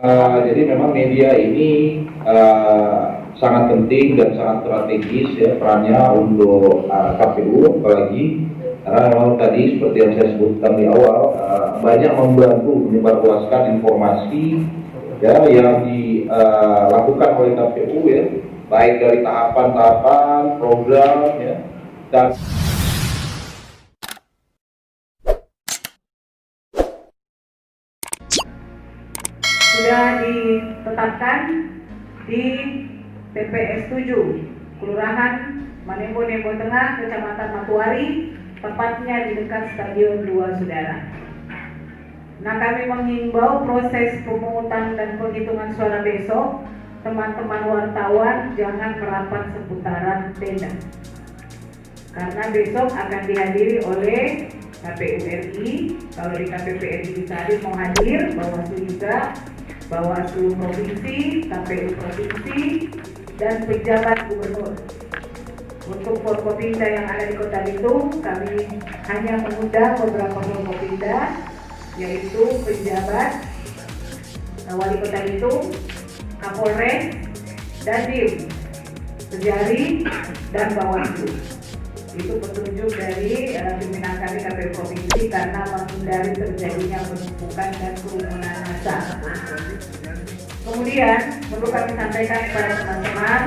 Jadi memang media ini sangat penting dan sangat strategis ya perannya untuk KPU, apalagi karena memang tadi seperti yang saya sebutkan di awal banyak membantu menyebarluaskan informasi ya yang dilakukan oleh KPU ya, baik dari tahapan-tahapan program ya dan sudah ditetapkan di TPS 7 Kelurahan Manembo-Nembo Tengah, Kecamatan Matuari, tepatnya di dekat Stadion 2, saudara. Nah, kami mengimbau proses pemungutan dan penghitungan suara besok, teman-teman wartawan jangan merapat seputaran tenda, karena besok akan dihadiri oleh KPU RI. Kalau di KPP RI bisa hadir, mau hadir, Bawaslu juga, Bawaslu Provinsi, KPU Provinsi, dan pejabat gubernur. Untuk Forkopimda yang ada di Kota Bitung, kami hanya mengundang beberapa Forkopimda, yaitu pejabat Wali Kota Bitung, Kapolres, Dandim, Sejari, dan Bawaslu. Itu petunjuk dari pimpinan kami KPU Provinsi karena menghindari terjadinya penumpukan dan kerumunan massa. Kemudian perlu kami sampaikan kepada teman-teman,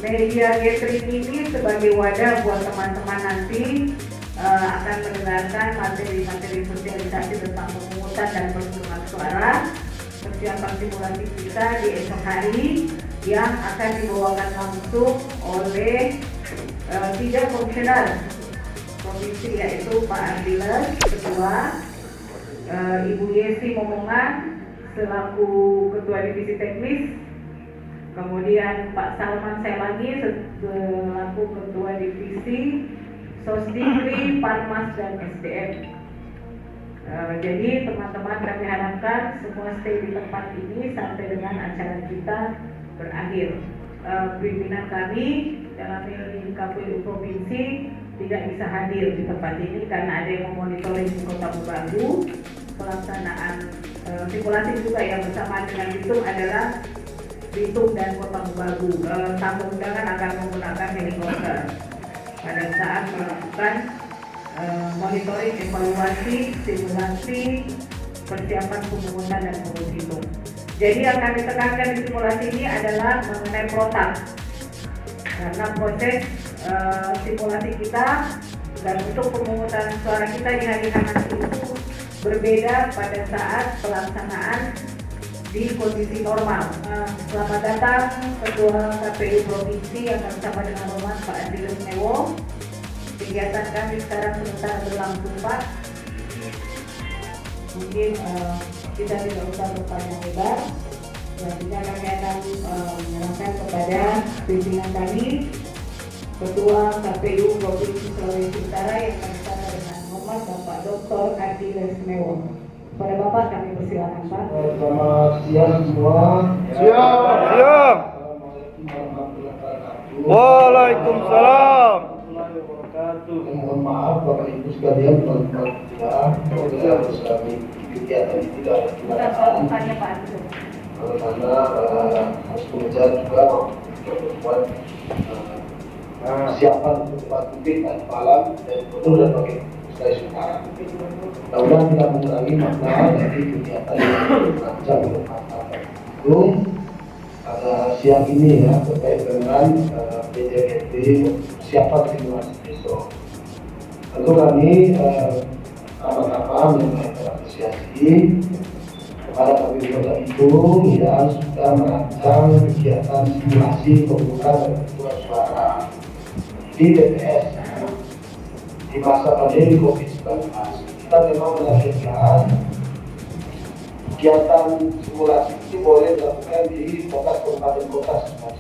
media gathering ini sebagai wadah buat teman-teman nanti akan mendengarkan materi-materi sosialisasi tentang pemungutan dan penghitungan suara, persiapan simulasi kita di esok hari yang akan dibawakan langsung oleh 3 komisioner provinsi, yaitu Pak Ardiles, Ketua, Ibu Yesi Momongan selaku Ketua Divisi Teknis, kemudian Pak Salman Selangi selaku Ketua Divisi Sosdikri, Parmas, dan SDM. Jadi teman-teman, kami harapkan semua stay di tempat ini sampai dengan acara kita berakhir. Pimpinan kami dalam ini KPU Provinsi tidak bisa hadir di tempat ini karena ada yang memonitoring di Kota Baru. Pelaksanaan simulasi juga yang bersama dengan Bitung adalah Bitung dan Kota Baru. Tamu undangan akan menggunakan helikopter pada saat melakukan monitoring, evaluasi, simulasi, persiapan pemungutan dan penghitungan. Jadi yang kami tekankan di simulasi ini adalah mengenai protap, karena proses simulasi kita dan untuk pemungutan suara kita di hari nanti itu berbeda pada saat pelaksanaan di kondisi normal. Selamat datang Ketua KPU Provinsi yang bersama dengan hormat Pak Ardiles Mewo. Kegiatan kami sekarang sementara berlangsung, Pak. Mungkin kita tidak usah berpanjang lebar. Selanjutnya kami akan menyerahkan kepada pimpinan kami, Ketua KPU Provinsi Sulawesi Utara yang bersama dengan hormat Bapak Dr. Ardiles Mewo. Kepada Bapak kami persilakan, Pak. Selamat siang semua. Siap. Assalamualaikum warahmatullahi wabarakatuh. Waalaikumsalam. Mohon maaf Bapak Ibu sekalian, teman-teman kita harus kami kegiatan ini tidak Bukan tanya Pak. karena harus mengejar juga membuat persiapan untuk Bupati tadi malam dan Gubernur dan Wakil Sulawesi Utara. Mudah-mudahan tidak mengurangi makna dari kegiatan yang dirancang oleh Pak Itu pada siang ini ya terkait dengan PJGT persiapan simulasi besok. Tentu kami apa-apa mengapresiasi kepada KPU Kota Bitung yang sudah merancang kegiatan simulasi pemungutan dan penghitungan suara di TPS di masa pandemi COVID-19. Kita memang menargetkan kegiatan simulasi ini boleh dilakukan di kabupaten kota semua.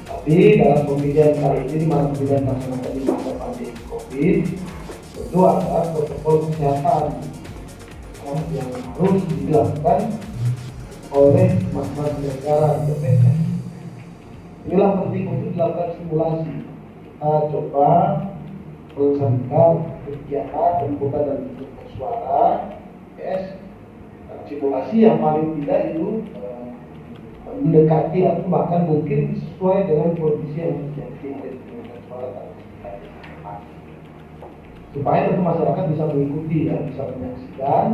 Tapi dalam pemilihan kali ini di mana pemilihan masyarakat di masa pandemi COVID, tentu ada protokol kesehatan yang harus dilakukan oleh masing-masing negara di TPS. Inilah penting untuk dilakukan simulasi. Kita coba melaksanakan kegiatan pemungutan dan penghitungan suara TPS simulasi yang paling tidak itu mendekati atau bahkan mungkin sesuai dengan kondisi yang terjadi dengan suara supaya tentu masyarakat bisa mengikuti ya, bisa menyaksikan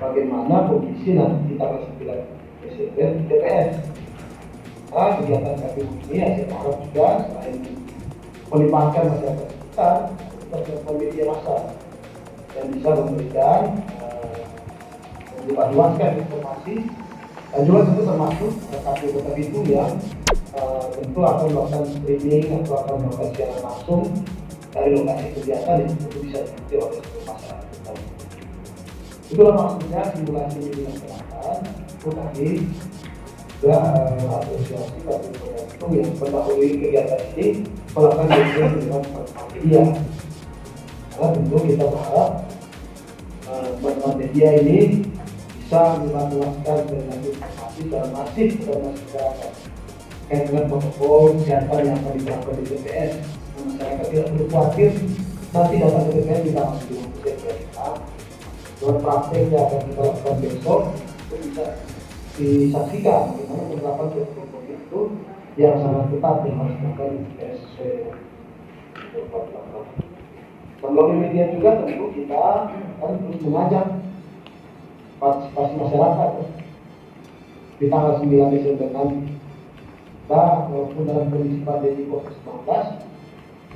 bagaimana kondisi nanti tanggal 9 Desember di TPS. Nah, kegiatan KPU ini ya saya harap juga selain melibatkan masyarakat sekitar, kita media massa yang bisa memberikan menjelaskan informasi dan juga tentu termasuk KPU Kota itu yang tentu akan melakukan streaming atau akan melakukan siaran langsung dari lokasi kegiatan yang tentu bisa diikuti oleh masyarakat. Itulah maksudnya simulasi ini dilaksanakan itu tadi juga asosiasi KPU yang mendahului kegiatan ini melakukan kajian dengan media. Karena tentu kita berharap teman-teman media ini bisa menjelaskan berbagai informasi secara masif kepada masyarakat terkait dengan protokol kesehatan yang akan diterapkan di TPS. Masyarakat tidak perlu khawatir nanti datang ke TPS kita masih di TPS. Dengan praktek yang akan kita lakukan besok itu bisa disaksikan bagaimana penerapan protokol itu yang sangat ketat yang harus dilakukan di TPS. Melalui media juga tentu kita akan terus mengajak partisipasi masyarakat di tanggal 9 Desember nanti. Kita walaupun dalam kondisi pandemi COVID-19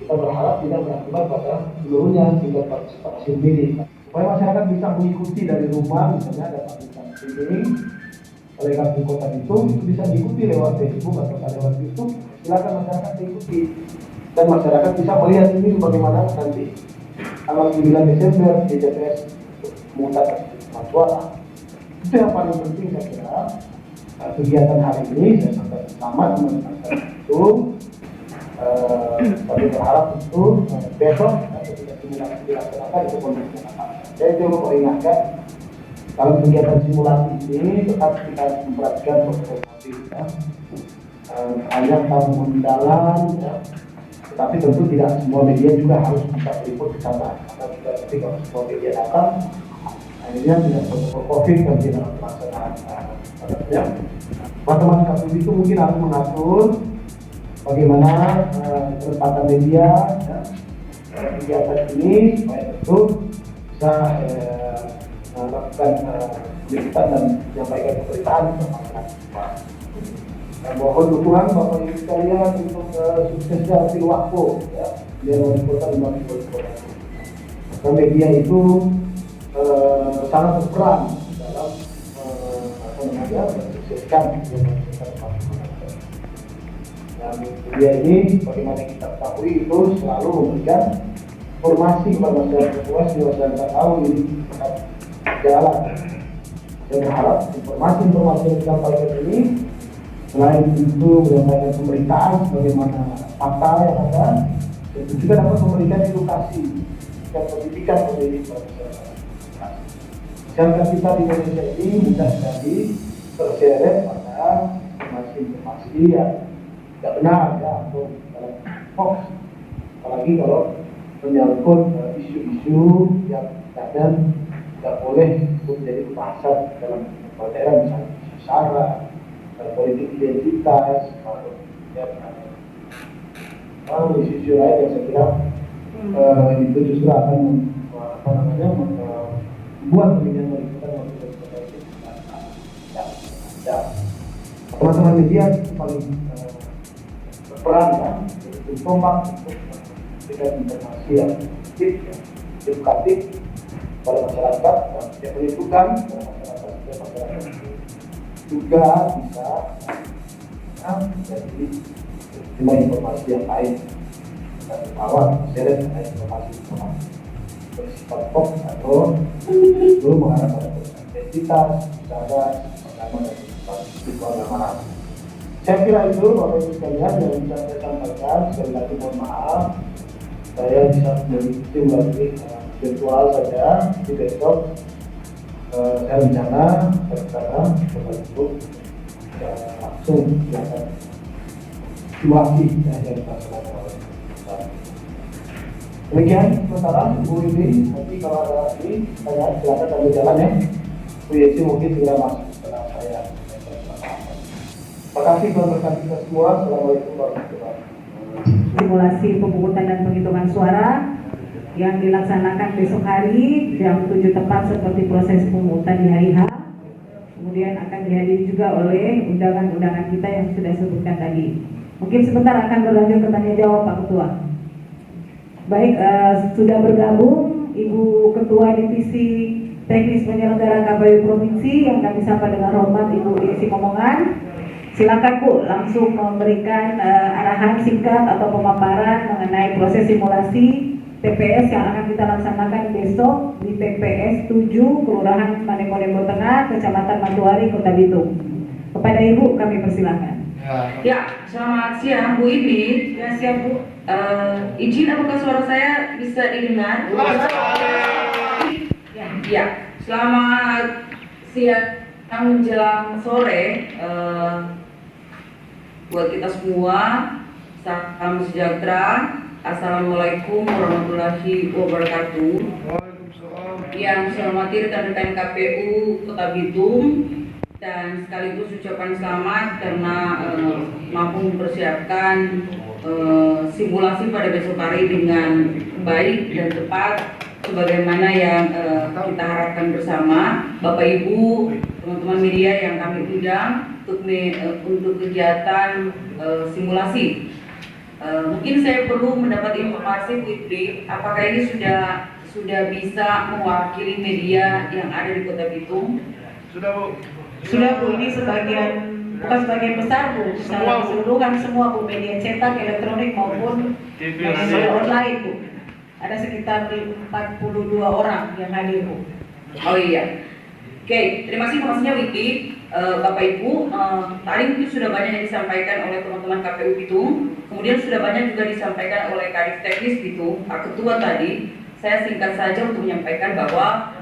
kita berharap tidak berakibat pada seluruhnya tingkat partisipasi sendiri supaya masyarakat bisa mengikuti dari rumah, misalnya ada panggilan streaming oleh KPU Kota itu bisa diikuti lewat Facebook atau lewat YouTube. Silakan masyarakat diikuti dan masyarakat bisa melihat ini bagaimana nanti tanggal 9 Desember di TPS mengumumkan suara. Itu yang paling penting saya kira. Kegiatan hari ini saya sampai selamat teman-teman itu. Kami berharap itu besok atau tidak simulasi dilaksanakan itu kondisinya apa. Saya juga mau ingatkan dalam kegiatan simulasi ini tetap kita memperhatikan protokol ya. Hanya tamu undangan ya. Tapi tentu tidak semua media juga harus bisa meliput ke sana. Karena juga nanti kalau semua media datang akhirnya tidak protokol COVID dan tidak pelaksanaan. Ya. Teman-teman KPU itu mungkin harus mengatur bagaimana penempatan media ya, kegiatan ini supaya tentu bisa melakukan liputan dan menyampaikan pemberitaan kepada masyarakat. Dan mohon dukungan Bapak Ibu sekalian untuk suksesnya Pilwakpo ya, dia wali kota dan wakil wali kota. Karena media itu sangat berperan dalam mensukseskan dan media ini bagaimana kita ketahui itu selalu memberikan informasi kepada masyarakat luas di masyarakat tahu ini jalan. Saya berharap informasi-informasi yang disampaikan ini selain itu menyampaikan pemberitaan bagaimana fakta yang ada, itu juga dapat memberikan edukasi dan pendidikan masyarakat. Masyarakat kita di Indonesia ini mudah sekali terseret pada informasi yang tidak benar ya, atau dalam hoax. Apalagi kalau menyangkut isu-isu yang kadang tidak boleh menjadi pembahasan dalam daerah, misalnya sara, politik identitas, atau isu-isu lain yang saya kira itu justru akan membuat pemilihan wali kota yang lebih berpotensi. Teman-teman media paling berperan ya, untuk kompak untuk memberikan informasi yang edukatif kepada masyarakat dan tidak menimbulkan masyarakat juga bisa menjadi cuma informasi yang lain dan awal seret informasi bersifat hoax atau itu mengarah pada identitas, cara, agama dan keagamaan. Saya kira itu Bapak Ibu sekalian yang bisa saya sampaikan. Sekali lagi mohon maaf saya bisa mengikuti melalui virtual saja. Di besok saya rencana sekarang Bapak Ibu langsung akan diwakili yang dilaksanakan oleh kita. Demikian sementara Bu ini nanti kalau ada lagi saya silakan ambil jalan ya. proyeksi mungkin segera masuk ke dalam saya. Terima kasih rekan kita semua. Assalamualaikum warahmatullahi wabarakatuh. Simulasi pemungutan dan penghitungan suara yang dilaksanakan besok hari jam 7 tepat seperti proses pemungutan di hari H. Kemudian akan dihadiri juga oleh undangan-undangan kita yang sudah sebutkan tadi. Mungkin sebentar akan berlanjut ke tanya jawab Pak Ketua. Baik, sudah bergabung Ibu Ketua Divisi Teknis Penyelenggara KPU Provinsi yang kami sapa dengan hormat Ibu Isi Momongan. Silakan Bu, langsung memberikan arahan singkat atau pemaparan mengenai proses simulasi TPS yang akan kita laksanakan besok di TPS 7 Kelurahan Manekonebo Tengah, Kecamatan Matuari, Kota Bitung. Kepada Ibu kami persilakan. Ya, selamat siang Bu Ibi. Ya, siap Bu. Izin apakah suara saya bisa didengar? Ya, selamat siang menjelang sore buat kita semua. Salam sejahtera. Assalamualaikum warahmatullahi wabarakatuh. Yang saya hormati rekan-rekan KPU Kota Bitung dan sekaligus ucapan selamat karena mampu mempersiapkan simulasi pada besok hari dengan baik dan tepat sebagaimana yang kita harapkan bersama. Bapak Ibu, teman-teman media yang kami undang untuk kegiatan simulasi. Mungkin saya perlu mendapat informasi Bu Idri, apakah ini sudah bisa mewakili media yang ada di Kota Bitung? Sudah Bu. Sudah Bu, ini bukan sebagian besar Bu, secara keseluruhan semua Bu, media cetak, elektronik maupun media online Bu. Ada sekitar 42 orang yang hadir Bu. Oh iya. Oke, terima kasih informasinya Wiki. Bapak Ibu, tadi itu sudah banyak yang disampaikan oleh teman-teman KPU Bitung, kemudian sudah banyak juga disampaikan oleh Kadif Teknis Bitung, Pak Ketua tadi. Saya singkat saja untuk menyampaikan bahwa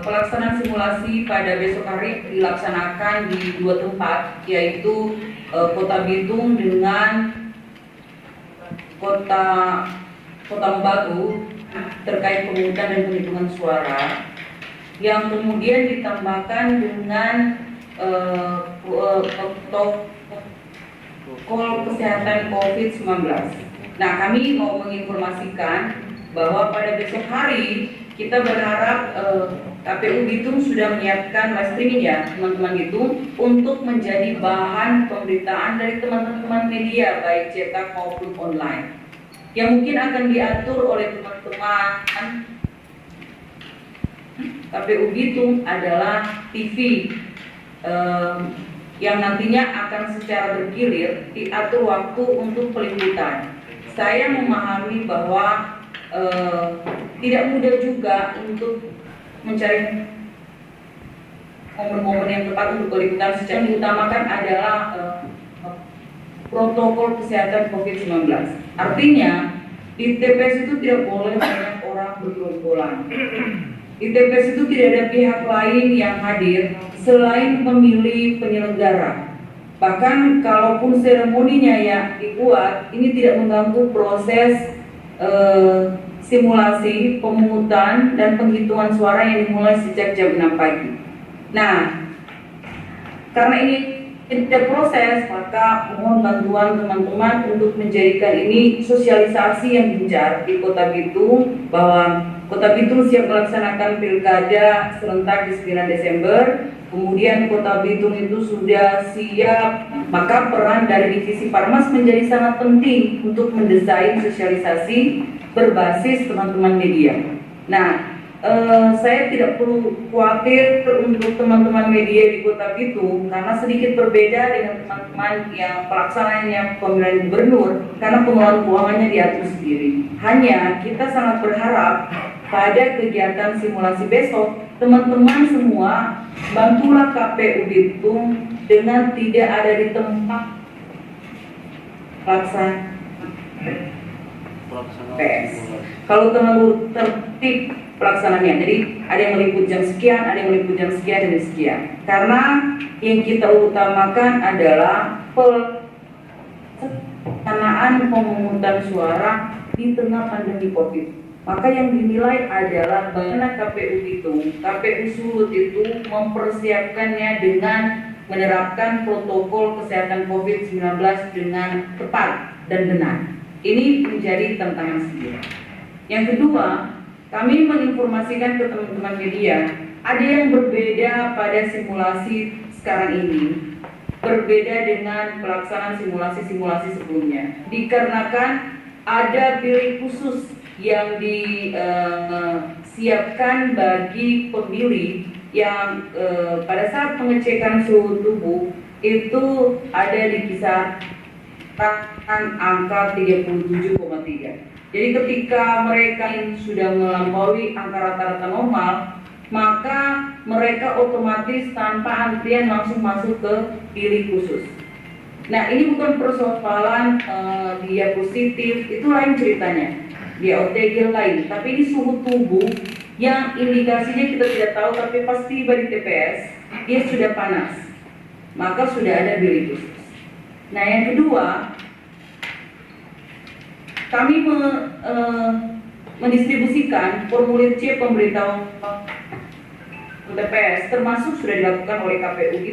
pelaksanaan simulasi pada besok hari dilaksanakan di 2 tempat, yaitu Kota Bitung dengan Kota Batu terkait pemungutan dan penghitungan suara, yang kemudian ditambahkan dengan protokol kesehatan COVID-19. Nah, kami mau menginformasikan bahwa pada besok hari kita berharap KPU Bitung sudah menyiapkan live streaming ya teman-teman Bitung untuk menjadi bahan pemberitaan dari teman-teman media baik cetak maupun online, yang mungkin akan diatur oleh teman-teman KPU Bitung adalah TV yang nantinya akan secara bergilir diatur waktu untuk peliputan. Saya memahami bahwa tidak mudah juga untuk mencari momen-momen yang tepat untuk peliputan. Secara diutamakan adalah protokol kesehatan COVID-19. Artinya di TPS itu tidak boleh banyak orang bergerombolan. Di TPS itu tidak ada pihak lain yang hadir selain pemilih penyelenggara. Bahkan kalaupun seremoninya yang dibuat, ini tidak mengganggu proses simulasi, pemungutan, dan penghitungan suara yang dimulai sejak jam 6 pagi. Nah, karena ini tidak proses, maka mohon bantuan teman-teman untuk menjadikan ini sosialisasi yang gencar di Kota Bitung, bahwa Kota Bitung siap melaksanakan pilkada serentak di 9 Desember. Kemudian Kota Bitung itu sudah siap, maka peran dari Divisi Parmas menjadi sangat penting untuk mendesain sosialisasi berbasis teman-teman media. Nah, saya tidak perlu khawatir untuk teman-teman media di Kota Bitung karena sedikit berbeda dengan teman-teman yang pelaksananya pemilihan gubernur, karena pengelolaan keuangannya diatur sendiri. Hanya kita sangat berharap pada kegiatan simulasi besok, teman-teman semua bantulah KPU Bitung dengan tidak ada di tempat pelaksanaan PS. Kalau terlalu tertib pelaksananya, jadi ada yang meliput jam sekian, ada yang meliput jam sekian dan sekian. Karena yang kita utamakan adalah pelaksanaan pemungutan suara di tengah pandemi COVID. Maka yang dinilai adalah bagaimana KPU Sulut itu mempersiapkannya dengan menerapkan protokol kesehatan COVID-19 dengan tepat dan benar. Ini menjadi tantangan sendiri. Yang kedua, kami menginformasikan ke teman-teman media, ada yang berbeda pada simulasi sekarang ini, berbeda dengan pelaksanaan simulasi-simulasi sebelumnya. Dikarenakan ada bilik khusus yang disiapkan bagi pemilih yang pada saat pengecekan suhu tubuh itu ada di kisaran angka 37,3. Jadi ketika mereka yang sudah melampaui angka rata-rata normal, maka mereka otomatis tanpa antrian langsung masuk ke bilik khusus. Nah, ini bukan persoalan dia positif, itu lain ceritanya. Dia OTG lain, tapi ini suhu tubuh yang indikasinya kita tidak tahu, tapi pas tiba di TPS dia sudah panas, maka sudah ada bilik khusus. Nah, yang kedua, kami mendistribusikan formulir C pemberitahuan TPS, termasuk sudah dilakukan oleh KPU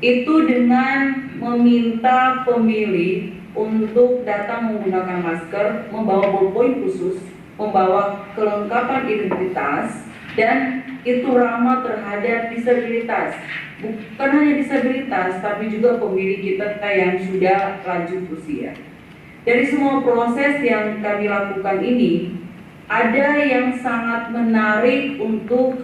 itu dengan meminta pemilih untuk datang menggunakan masker, membawa ballpoint khusus, membawa kelengkapan identitas, dan itu ramah terhadap disabilitas. Bukan hanya disabilitas, tapi juga pemilih kita yang sudah lanjut usia. Dari semua proses yang kami lakukan ini, ada yang sangat menarik untuk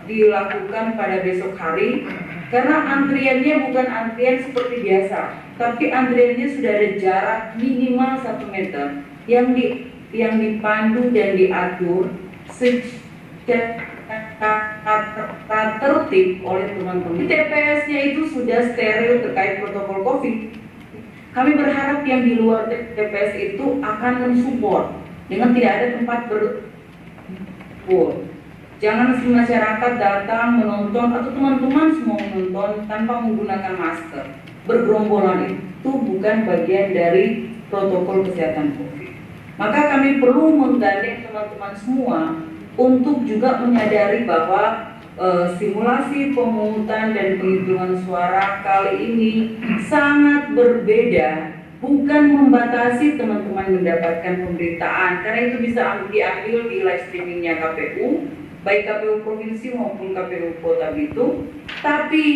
dilakukan pada besok hari, karena antriannya bukan antrian seperti biasa, tapi antriannya sudah ada jarak minimal 1 meter yang dipandu dan diatur secara tertib oleh teman-teman. TPS-nya itu sudah steril terkait protokol COVID. Kami berharap yang di luar TPS itu akan mensupport dengan tidak ada tempat berkumpul. Jangan masyarakat datang menonton atau teman-teman semua menonton tanpa menggunakan masker. Bergerombolan itu bukan bagian dari protokol kesehatan COVID. Maka kami perlu menggandeng teman-teman semua untuk juga menyadari bahwa simulasi pemungutan dan penghitungan suara kali ini sangat berbeda, bukan membatasi teman-teman mendapatkan pemberitaan, karena itu bisa diambil di live streamingnya KPU, baik KPU Provinsi maupun KPU Kota Bitung, tapi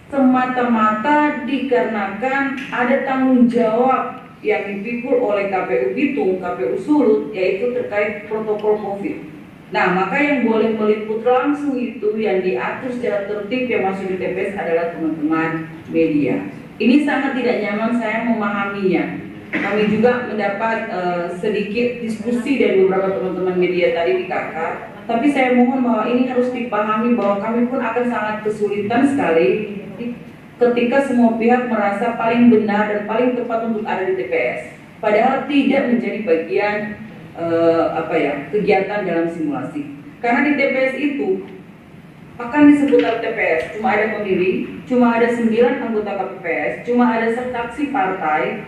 semata-mata dikarenakan ada tanggung jawab yang dipikul oleh KPU Bitung, KPU Sulut, yaitu terkait protokol COVID. Nah, maka yang boleh meliput langsung itu yang diatur secara tertib yang masuk di TPS adalah teman-teman media. Ini sangat tidak nyaman, saya memahaminya. Kami juga mendapat sedikit diskusi dari beberapa teman-teman media tadi di KK, tapi saya mohon bahwa ini harus dipahami bahwa kami pun akan sangat kesulitan sekali ketika semua pihak merasa paling benar dan paling tepat untuk ada di TPS, padahal tidak menjadi bagian kegiatan dalam simulasi. Karena di TPS itu akan disebut TPS, cuma ada pemilih, cuma ada 9 anggota KPPS, cuma ada saksi partai,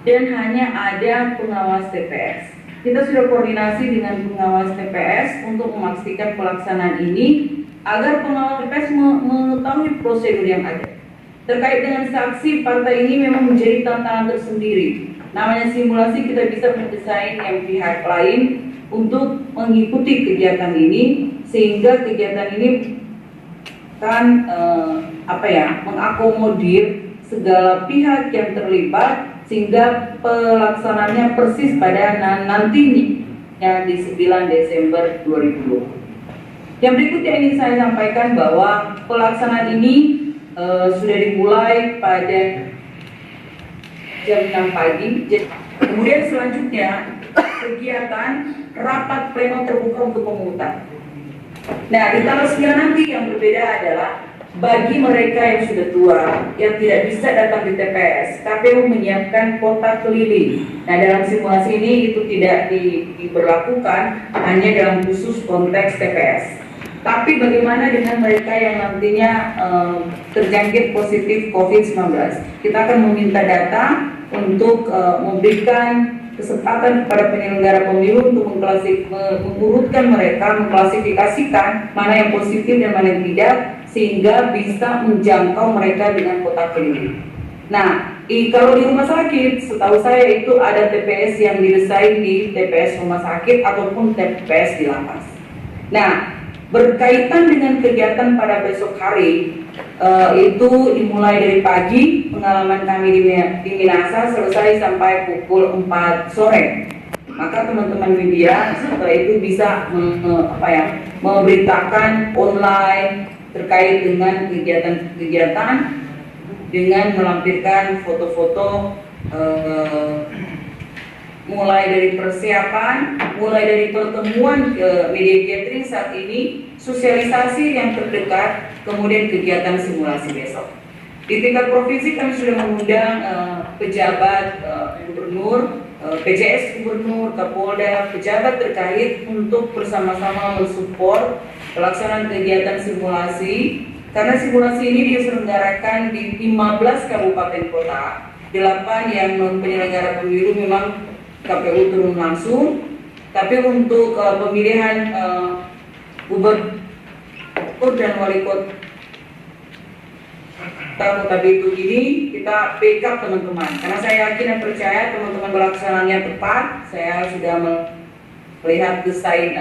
dan hanya ada pengawas TPS. Kita sudah koordinasi dengan pengawas TPS untuk memastikan pelaksanaan ini agar pengawas TPS mengetahui prosedur yang ada. Terkait dengan saksi partai ini memang menjadi tantangan tersendiri. Namanya simulasi, kita bisa mendesain yang pihak lain untuk mengikuti kegiatan ini, sehingga kegiatan ini kan mengakomodir segala pihak yang terlibat, sehingga pelaksanaannya persis pada nantinya di 9 Desember 2020. Yang berikutnya ingin saya sampaikan bahwa pelaksanaan ini sudah dimulai pada jam 6 pagi. Kemudian selanjutnya kegiatan rapat pleno terbuka untuk pemungutan. Nah, di tanggal 9 nanti yang berbeda adalah bagi mereka yang sudah tua, yang tidak bisa datang di TPS, KPU menyiapkan kotak keliling. Nah, dalam simulasi ini itu tidak diberlakukan hanya dalam khusus konteks TPS. Tapi bagaimana dengan mereka yang nantinya terjangkit positif COVID-19? Kita akan meminta data untuk memberikan kesempatan kepada penyelenggara pemilu untuk mengurutkan mereka, mengklasifikasikan mana yang positif dan mana yang tidak, sehingga bisa menjangkau mereka dengan kotak keliling. Nah, kalau di rumah sakit, setahu saya itu ada TPS yang didesain di TPS rumah sakit ataupun TPS di lapas. Nah, berkaitan dengan kegiatan pada besok hari, itu dimulai dari pagi, pengalaman kami di Minasa selesai sampai pukul 4 sore. Maka teman-teman media setelah itu bisa memberitakan online terkait dengan kegiatan-kegiatan dengan melampirkan foto-foto mulai dari persiapan, mulai dari pertemuan ke media gathering saat ini, sosialisasi yang terdekat, kemudian kegiatan simulasi besok. Di tingkat provinsi kami sudah mengundang pejabat gubernur, PJS gubernur, Kapolda, pejabat terkait untuk bersama-sama mensupport pelaksanaan kegiatan simulasi. Karena simulasi ini diselenggarakan di 15 kabupaten kota, 8 yang penyelenggara pemilu memang KPU turun langsung, tapi untuk pemilihan gubernur dan wali kota Kota Bitung ini kita backup teman-teman. Karena saya yakin dan percaya teman-teman melaksanakannya tepat. Saya sudah melihat desain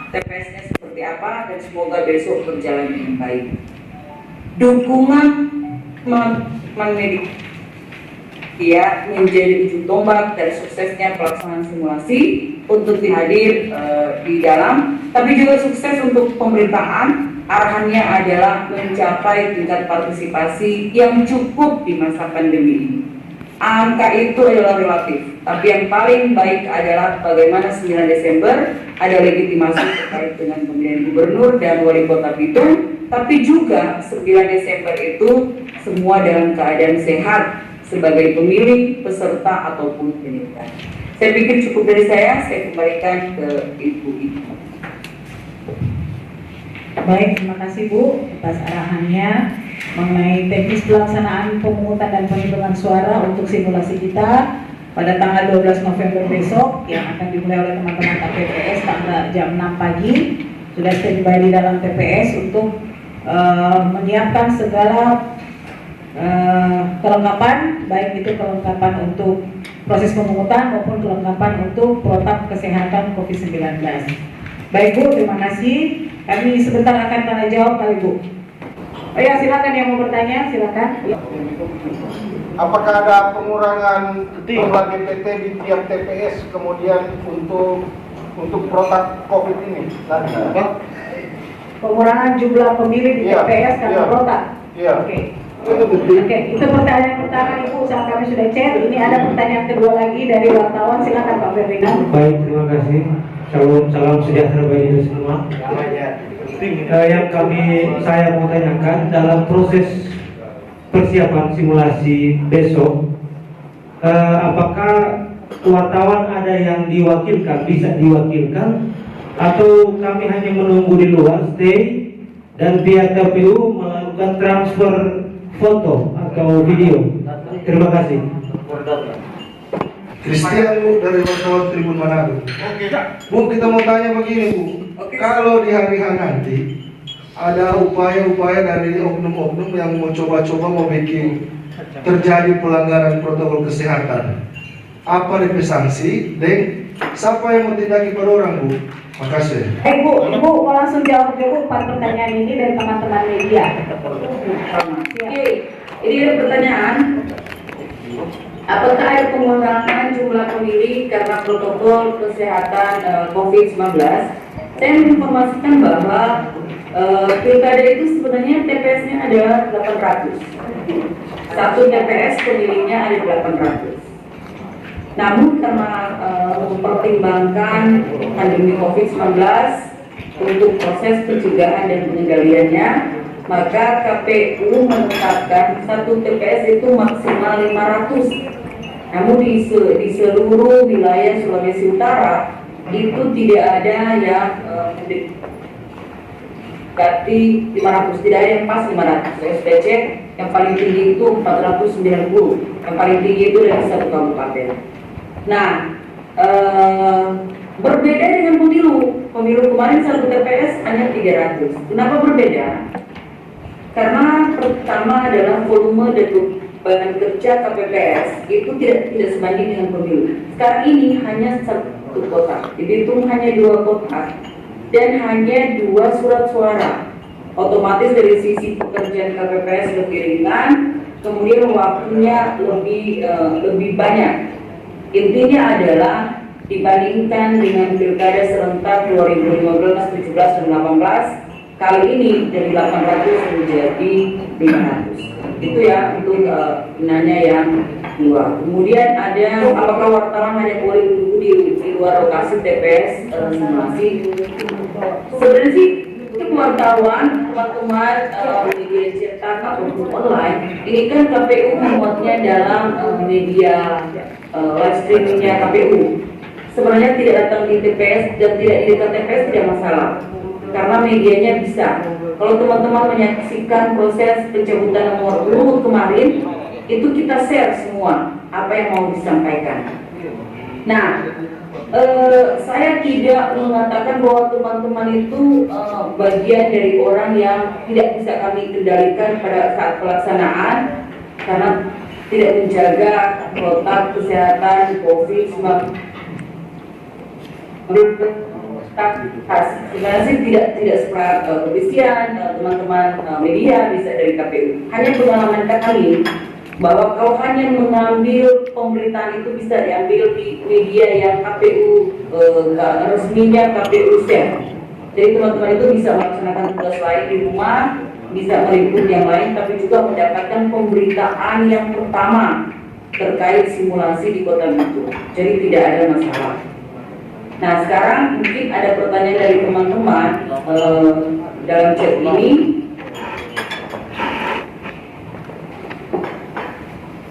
TPS-nya seperti apa, dan semoga besok berjalan dengan baik. Dukungan teman-teman media menjadi ujung tombak dari suksesnya pelaksanaan simulasi untuk hadir di dalam, tapi juga sukses untuk pemerintahan. Arahannya adalah mencapai tingkat partisipasi yang cukup di masa pandemi ini. Angka itu adalah relatif, tapi yang paling baik adalah bagaimana 9 Desember ada legitimasi terkait dengan pemilihan gubernur dan wali kota Bitung, tapi juga 9 Desember itu semua dalam keadaan sehat sebagai pemilih, peserta ataupun penyelenggara. Saya pikir cukup dari saya kembalikan ke Ibu. Baik, terima kasih Bu atas arahannya mengenai teknis pelaksanaan pemungutan dan penghitungan suara untuk simulasi kita pada tanggal 12 November besok yang akan dimulai oleh teman-teman KPPS tanggal jam 6 pagi. Sudah standby di dalam TPS untuk menyiapkan segala kelengkapan, baik itu kelengkapan untuk proses pemungutan maupun kelengkapan untuk protap kesehatan COVID-19. Baik Bu, terima kasih. Kami sebentar akan tanya jawab kali Bu. Oh ya, silakan yang mau bertanya, silakan. Apakah ada pengurangan jumlah GPT di tiap TPS kemudian untuk protap COVID ini? Pengurangan jumlah pemilih di TPS karena protap? Iya. Oke, itu pertanyaan pertama Ibu, saat kami sudah chat. Ini ada pertanyaan kedua lagi dari wartawan, silakan Pak Ferdinand. Baik, terima kasih. Salam sejahtera bagi kita semua. Yang saya mau tanyakan dalam proses persiapan simulasi besok, apakah wartawan ada yang bisa diwakilkan, atau kami hanya menunggu di luar stay dan pihak KPU melakukan transfer foto atau video? Terima kasih. Christian Bu dari wartawan Tribun Manado. Bu, kita mau tanya begini Bu, kalau di hari H nanti ada upaya-upaya dari oknum-oknum yang mau coba-coba mau bikin terjadi pelanggaran protokol kesehatan, apa DP sanksi dan siapa yang mau tindaki pada orang Bu? Makasih. Ibu mau langsung jawab dulu 4 pertanyaan ini dari teman-teman media. Oke, ini ada pertanyaan. Apakah ada pengurangan jumlah pemilih karena protokol kesehatan COVID-19? Saya menginformasikan bahwa pilkada itu sebenarnya TPS-nya ada 800. Satu TPS pemilihnya ada 800. Namun karena mempertimbangkan pandemi COVID-19 untuk proses pencegahan dan pengendaliannya, maka KPU menetapkan satu TPS itu maksimal 500. Namun di seluruh wilayah Sulawesi Utara itu tidak ada yang mendekati 500, tidak ada yang pas 500. Saya sudah cek, yang paling tinggi itu 490, yang paling tinggi itu dari satu kabupaten. Nah, berbeda dengan pemilu. Pemilu kemarin satu TPS hanya 300. Kenapa berbeda? Karena pertama adalah volume dan beban kerja KPPS itu tidak sebanding dengan pemilu. Sekarang ini hanya satu kotak, dihitung hanya 2 kotak dan hanya 2 surat suara. Otomatis dari sisi pekerjaan KPPS lebih ringan, kemudian waktunya lebih banyak. Intinya adalah dibandingkan dengan pilkada serentak 2015, 17, dan 18, kali ini dari 800 menjadi 500. Itu ya untuk nanya yang dua. Kemudian ada apakah wartawan hanya boleh menunggu di luar lokasi TPS simulasi? Sebenarnya sih untuk wartawan, teman-teman media cetak ataupun online, ini kan KPU memuatnya dalam media live streamingnya KPU. Sebenarnya tidak datang di TPS dan tidak di dekat TPS tidak masalah, karena medianya bisa. Kalau teman-teman menyaksikan proses pencabutan nomor urut kemarin, itu kita share semua apa yang mau disampaikan. Nah, saya tidak mengatakan bahwa teman-teman itu bagian dari orang yang tidak bisa kami kendalikan pada saat pelaksanaan karena tidak menjaga protokol kesehatan COVID-19. Sebenarnya sih tidak seperti kepolisian, teman-teman media bisa dari KPU. Hanya pengalaman kami bahwa kalau hanya mengambil pemberitaan itu bisa diambil di media yang KPU resminya KPU share. Jadi teman-teman itu bisa melaksanakan tugas lain di rumah, bisa meliput yang lain, tapi juga mendapatkan pemberitaan yang pertama terkait simulasi di kota itu. Jadi tidak ada masalah. Nah, sekarang mungkin ada pertanyaan dari teman-teman dalam chat ini.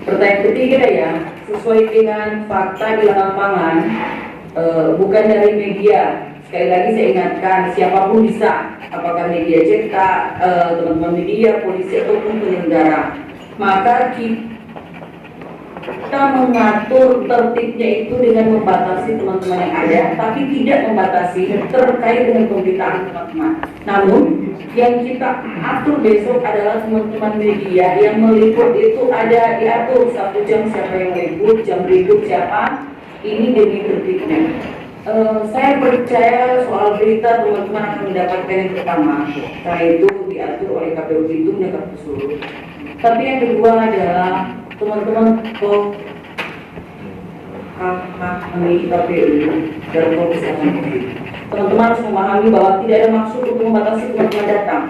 Pertanyaan ketiga ya, sesuai dengan fakta di lapangan, bukan dari media. Sekali lagi saya ingatkan, siapapun bisa, apakah media cetak, teman-teman media, polisi ataupun penyelenggara. Maka kita mengatur tertibnya itu dengan membatasi teman-teman yang ada, tapi tidak membatasi terkait dengan pemberitaan teman-teman. Namun yang kita atur besok adalah teman-teman media yang meliput itu ada diatur 1 jam siapa yang meliput, jam berikut siapa, ini demi tertibnya. Saya percaya soal berita teman-teman akan mendapatkan yang pertama, karena itu diatur oleh KPU Bitung dan KPU Solo. Tapi yang kedua adalah teman-teman kami KPU dalam kesehatan COVID. Teman-teman harus memahami bahwa tidak ada maksud untuk membatasi teman-teman datang,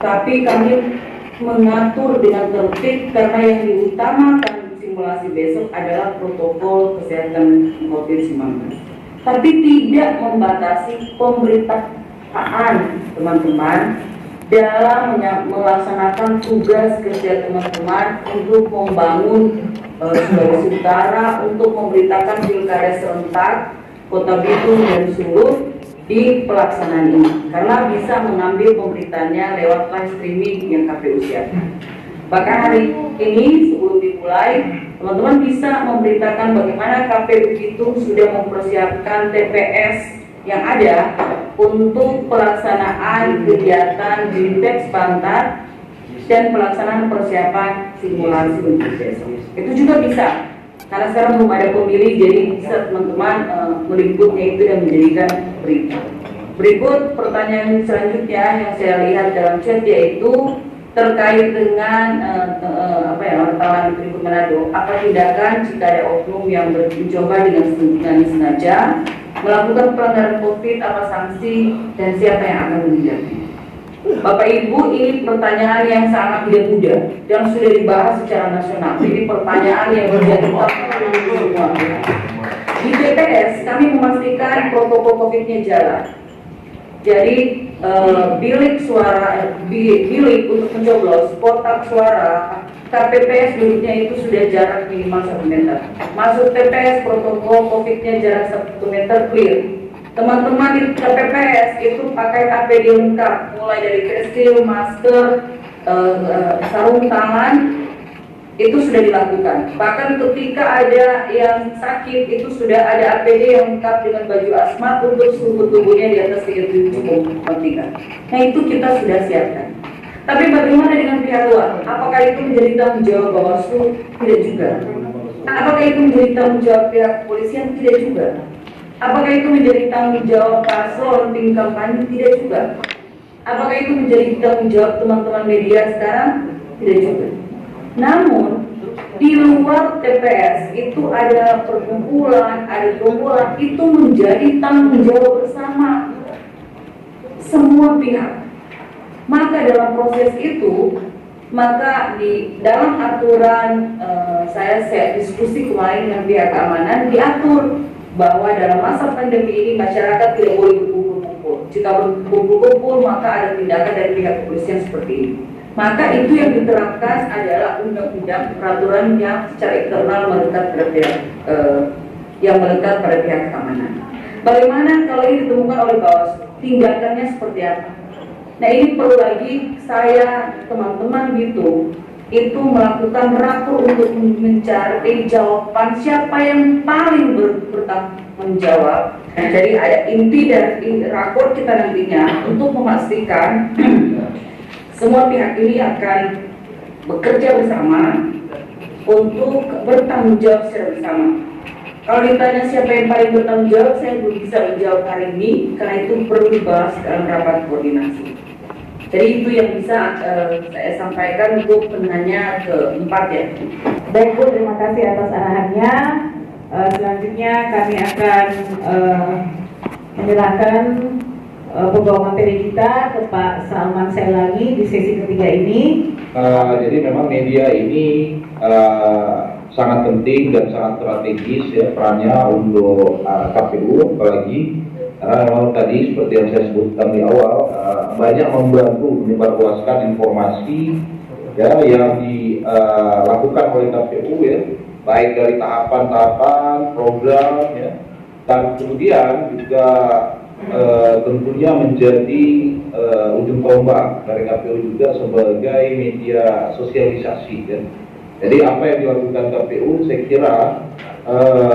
tapi kami mengatur dengan tertib karena yang diutamakan simulasi besok adalah protokol kesehatan COVID-19. Tapi tidak membatasi pemberitaan teman-teman dalam melaksanakan tugas kerja teman-teman untuk membangun Sulawesi Utara, untuk memberitakan pilkada serentak Kota Bitung dan Sulut di pelaksanaan ini, karena bisa mengambil pemberitaannya lewat live streaming yang KPU siapkan. Bahkan hari ini sebelum dimulai, teman-teman bisa memberitakan bagaimana KPU Bitung sudah mempersiapkan TPS yang ada untuk pelaksanaan kegiatan Bintex Bantar dan pelaksanaan persiapan simulasi untuk besok. Itu juga bisa, karena sekarang belum ada pemilih, jadi bisa teman-teman meliputnya itu dan menjadikan berita. Berikut pertanyaan selanjutnya yang saya lihat dalam chat, yaitu terkait dengan wartawan Tribun Manado. Apa tindakan jika ada oknum yang mencoba dengan sengaja melakukan pelanggaran COVID, apa sanksi dan siapa yang akan menindaknya? Bapak Ibu, ini pertanyaan yang sangat tidak mudah dan sudah dibahas secara nasional. Ini pertanyaan yang menjadi semua. Di TPS kami memastikan protokol COVID-nya jalan. Jadi bilik untuk mencoblos kotak suara KPPS duduknya itu sudah jarak minimal 1 meter. Masuk TPS protokol COVID-nya jarak 1 meter clear. Teman-teman di KPPS itu pakai APD lengkap, mulai dari face shield, masker, sarung tangan, itu sudah dilakukan. Bahkan ketika ada yang sakit itu sudah ada APD yang lengkap dengan baju asmat untuk suhu tubuhnya di atas 37,3. Nah itu kita sudah siapkan. Tapi bagaimana dengan pihak luar? Apakah itu menjadi tanggung jawab Bawaslu? Tidak juga. Apakah itu menjadi tanggung jawab pihak kepolisian? Tidak juga. Apakah itu menjadi tanggung jawab paslon tim kampanye? Tidak juga. Apakah itu menjadi tanggung jawab teman-teman media sekarang? Tidak juga. Namun di luar TPS itu ada perkumpulan, ada gerombolan, itu menjadi tanggung jawab bersama semua pihak. Maka dalam proses itu, maka di dalam aturan saya diskusi kemarin dengan pihak keamanan diatur bahwa dalam masa pandemi ini masyarakat tidak boleh berkumpul-kumpul. Jika berkumpul-kumpul maka ada tindakan dari pihak kepolisian seperti ini. Maka itu yang diterapkan adalah undang-undang peraturan yang secara internal melekat pada pihak yang melekat pada pihak keamanan. Bagaimana kalau ini ditemukan oleh Bawaslu? Tindakannya seperti apa? Nah ini perlu lagi saya teman-teman gitu itu melakukan rapor untuk mencari jawaban siapa yang paling bertanggung jawab. Nah, jadi ada inti dari rapor kita nantinya untuk memastikan semua pihak ini akan bekerja bersama untuk bertanggung jawab secara bersama. Kalau ditanya siapa yang paling bertanggung jawab, saya belum bisa menjawab hari ini karena itu perlu dibahas dalam rapat koordinasi. Jadi itu yang bisa saya sampaikan untuk penanya keempat ya. Baik Bu, terima kasih atas arahannya. Selanjutnya kami akan menyerahkan pembawa materi kita ke Pak Salman Selagi di sesi ketiga ini. Jadi memang media ini sangat penting dan sangat strategis ya perannya untuk KPU, apalagi karena memang tadi seperti yang saya sebutkan di awal banyak membantu menyebarluaskan informasi ya yang dilakukan oleh KPU ya, baik dari tahapan-tahapan program ya, dan kemudian juga tentunya menjadi ujung tombak dari KPU juga sebagai media sosialisasi ya. Jadi apa yang dilakukan KPU saya kira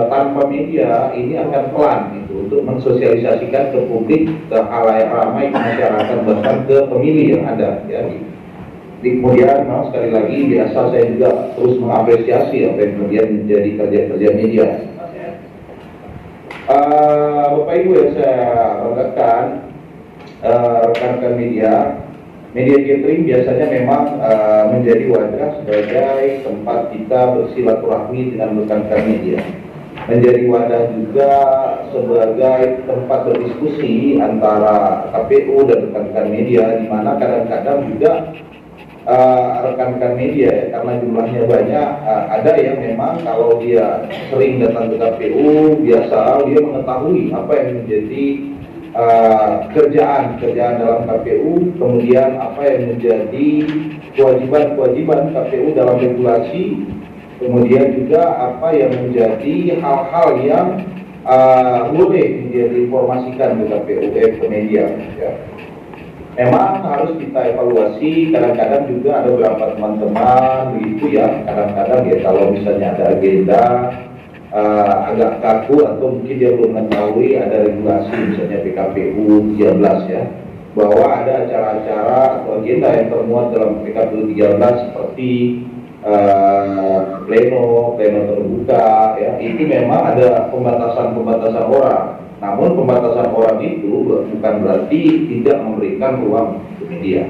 tanpa media ini akan pelan gitu untuk mensosialisasikan ke publik, ke halayak ramai, ke masyarakat, bahkan ke pemilih yang ada ya. Kemudian memang sekali lagi biasa saya juga terus mengapresiasi apa yang kemudian menjadi kerja-kerja media. Bapak Ibu yang saya banggakan, rekan-rekan media gathering biasanya memang menjadi wadah sebagai tempat kita bersilaturahmi dengan rekan-rekan media. Menjadi wadah juga sebagai tempat berdiskusi antara KPU dan rekan-rekan media, di mana kadang-kadang juga rekan-rekan media ya, karena jumlahnya banyak, ada yang memang kalau dia sering datang ke KPU biasa dia mengetahui apa yang menjadi kerjaan dalam KPU, kemudian apa yang menjadi kewajiban KPU dalam regulasi, kemudian juga apa yang menjadi hal-hal yang boleh diinformasikan ke KPU ke media ya. Memang harus kita evaluasi, kadang-kadang juga ada beberapa teman-teman begitu ya, kadang-kadang ya kalau misalnya ada agenda agak kaku atau mungkin dia belum mengetahui ada regulasi misalnya PKPU 13 ya, bahwa ada acara-acara atau agenda yang termuat dalam PKPU 13 seperti pleno terbuka ya, ini memang ada pembatasan orang. Namun pembatasan orang itu bukan berarti tidak memberikan ruang untuk media.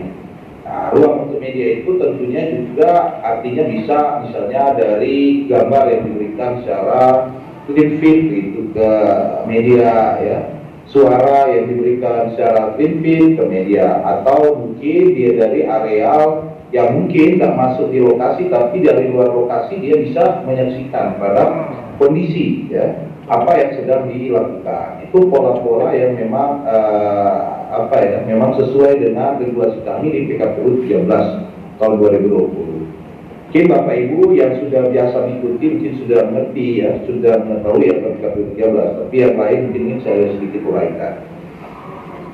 Nah, ruang untuk media itu tentunya juga artinya bisa misalnya dari gambar yang diberikan secara clean feed itu ke media ya, suara yang diberikan secara clean feed ke media, atau mungkin dia dari areal yang mungkin nggak masuk di lokasi tapi dari luar lokasi dia bisa menyaksikan pada kondisi ya apa yang sedang dilakukan. Itu pola-pola yang memang memang sesuai dengan regulasi kami di PKPU 13 tahun 2020. Mungkin Bapak Ibu yang sudah biasa mengikuti mungkin sudah mengerti ya, sudah mengetahui apa PKPU 13, tapi yang lain mungkin ini saya sedikit uraikan.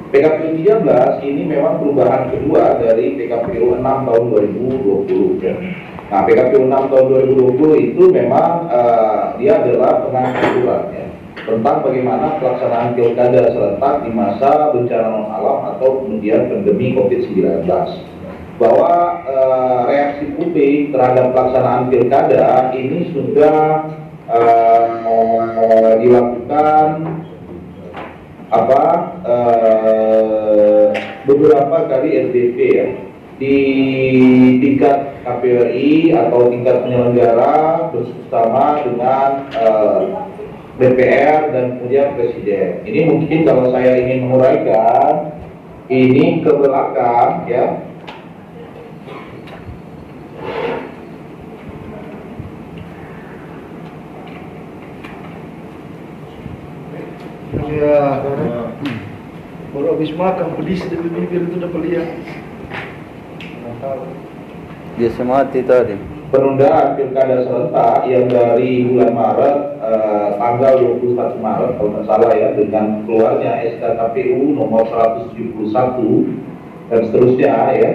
PKPU 13 ini memang perubahan kedua dari PKPU 6 tahun 2020 ya. Nah, PKPU 6 tahun 2020 itu memang dia adalah pengaturan ya, tentang bagaimana pelaksanaan pilkada serentak di masa bencana non alam atau kemudian pandemi COVID-19. Bahwa reaksi publik terhadap pelaksanaan pilkada ini sudah dilakukan beberapa kali RDP ya, di tingkat KPRI atau tingkat penyelenggara bersama dengan DPR dan kemudian Presiden. Ini mungkin kalau saya ingin menguraikan ini ke belakang ya. Ya, baru habis makan pedis di bibir itu udah lihat. Dia semati tadi. Penundaan pilkada serentak yang dari bulan Maret tanggal 21 Maret kalau nggak salah ya, dengan keluarnya SK KPU nomor 171 dan seterusnya ya,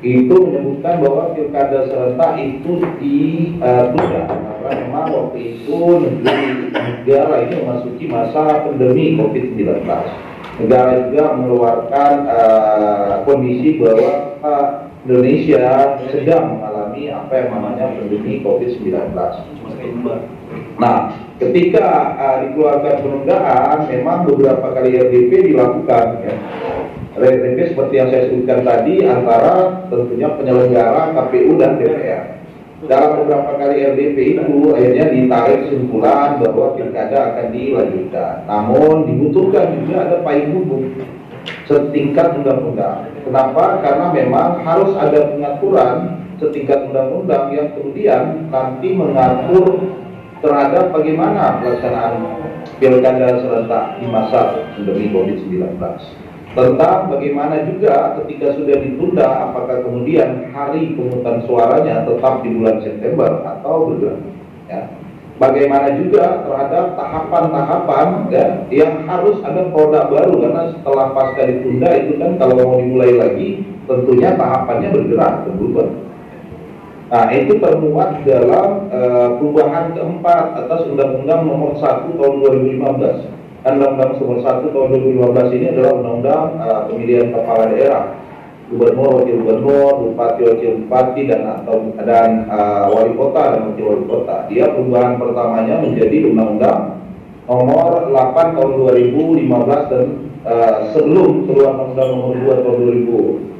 itu menyebutkan bahwa pilkada serentak itu ditunda karena memang waktu itu negara ini memasuki masa pandemi COVID-19. Negara juga mengeluarkan kondisi bahwa Indonesia sedang mengalami apa yang namanya pandemi COVID-19. Nah, ketika dikeluarkan penundaan, memang beberapa kali RDP dilakukan ya. RDP seperti yang saya sebutkan tadi antara tentunya penyelenggara KPU dan DPR. Dalam beberapa kali RDP itu akhirnya ditarik kesimpulan bahwa pilkada akan dilanjutkan. Namun dibutuhkan juga ada payung hukum setingkat undang-undang. Kenapa? Karena memang harus ada pengaturan setingkat undang-undang yang kemudian nanti mengatur terhadap bagaimana pelaksanaan pilkada serentak di masa pandemi COVID-19. Tentang bagaimana juga ketika sudah ditunda, apakah kemudian hari pemungutan suaranya tetap di bulan September atau berganti. Ya. Bagaimana juga terhadap tahapan-tahapan ya, yang harus ada produk baru, karena setelah pasca ditunda itu kan kalau mau dimulai lagi tentunya tahapannya bergerak, berubah. Nah, itu termuat dalam perubahan keempat atas Undang-Undang Nomor 1 Tahun 2015. Undang-Undang Nomor 1 Tahun 2015 ini adalah Undang-Undang Pemilihan Kepala Daerah, Gubernur, Wakil Gubernur, Bupati, Wakil Bupati, dan Wali Kota dan Wakil Wali Kota. Dia perubahan pertamanya menjadi Undang-Undang Nomor 8 Tahun 2015 dan sebelum keluar Undang-Undang Nomor 2 Tahun 2000.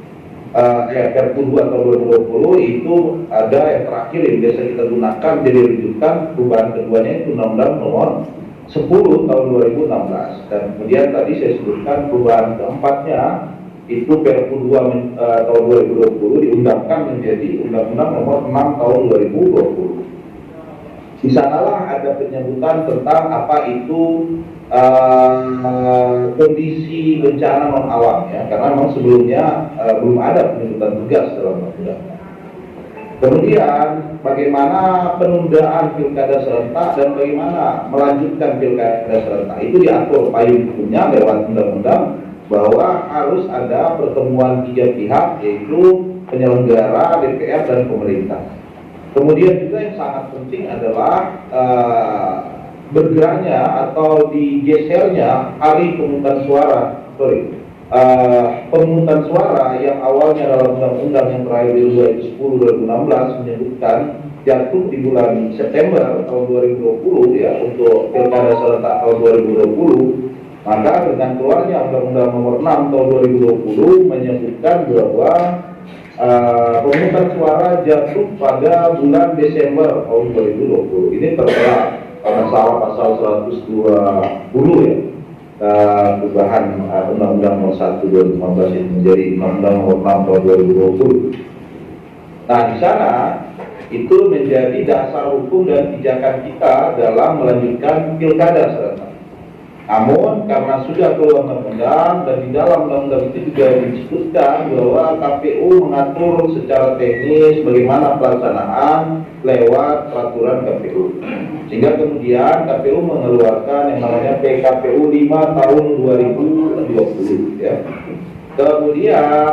Perpu 2 tahun 2020 itu ada yang terakhir yang biasa kita gunakan jadi rujukan. Perubahan keduanya itu Undang-Undang Nomor 10 tahun 2016, dan kemudian tadi saya sebutkan perubahan keempatnya itu Perpu 2 tahun 2020 diundangkan menjadi Undang-Undang Nomor 6 tahun 2020. Di sanalah ada penyebutan tentang apa itu kondisi bencana non alam ya, karena memang sebelumnya belum ada penyebutan tegas dalam undang-undang. Kemudian bagaimana penundaan pilkada serentak dan bagaimana melanjutkan pilkada serentak itu diatur payung hukumnya lewat undang-undang bahwa harus ada pertemuan tiga pihak, yaitu penyelenggara, DPR, dan pemerintah. Kemudian juga yang sangat penting adalah bergeraknya atau digesernya hari pemungutan suara. Pemungutan suara yang awalnya dalam undang-undang yang terakhir di 2016 menyebutkan jatuh di bulan September tahun 2020 ya untuk pilkada serentak tahun 2020, maka dengan keluarnya Undang-Undang Nomor 6 tahun 2020 menyebutkan bahwa pemungutan suara jatuh pada bulan Desember tahun 2020. Ini tertera karena salah pasal 120 ya. Perubahan Undang-Undang Nomor 1 2015 itu menjadi Undang-Undang Nomor 6 tahun 2020. Nah, di sana itu menjadi dasar hukum dan pijakan kita dalam melanjutkan pilkada serentak. Namun karena sudah keluar undang-undang dan di dalam undang-undang itu juga disebutkan bahwa KPU mengatur secara teknis bagaimana pelaksanaan lewat peraturan KPU. Sehingga kemudian KPU mengeluarkan yang namanya PKPU 5 tahun 2020 ya. Kemudian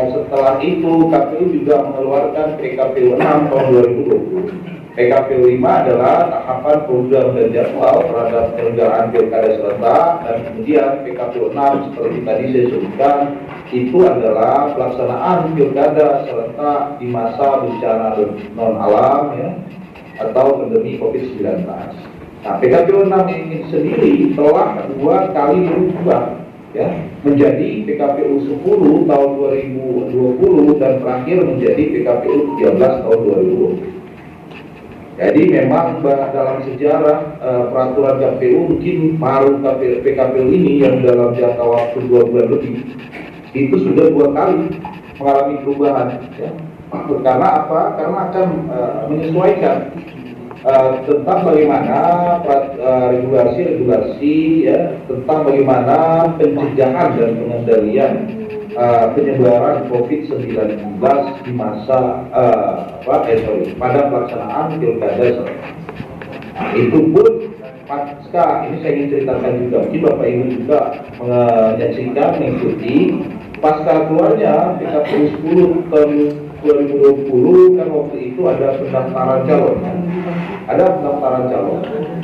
setelah itu KPU juga mengeluarkan PKPU 6 tahun 2020. PKPU 5 adalah tahapan program dan jadwal terhadap penyelenggaraan pilkada serentak, dan kemudian PKPU 6 seperti tadi saya sebutkan itu adalah pelaksanaan pilkada serentak di masa bencana non alam ya, atau pandemi COVID-19. Nah, PKPU 6 ini sendiri telah 2 kali berubah ya, menjadi PKPU 10 tahun 2020 dan terakhir menjadi PKPU 13 tahun 2020. Jadi memang dalam sejarah peraturan KPU mungkin baru PKPU ini yang dalam jangka waktu 2 bulan lebih itu sudah 2 kali mengalami perubahan ya. Karena apa? Karena akan menyesuaikan tentang bagaimana regulasi-regulasi ya, tentang bagaimana pencegahan dan pengendalian penyebaran COVID-19 di masa pada pelaksanaan pilkada serentak. Nah, itu pun pasca, ini saya ingin ceritakan juga, mungkin Bapak Ibu juga menyaksikan, mengikuti pasca keluarnya PKPU 10 tahun 2020 kan waktu itu ada pendaftaran calon.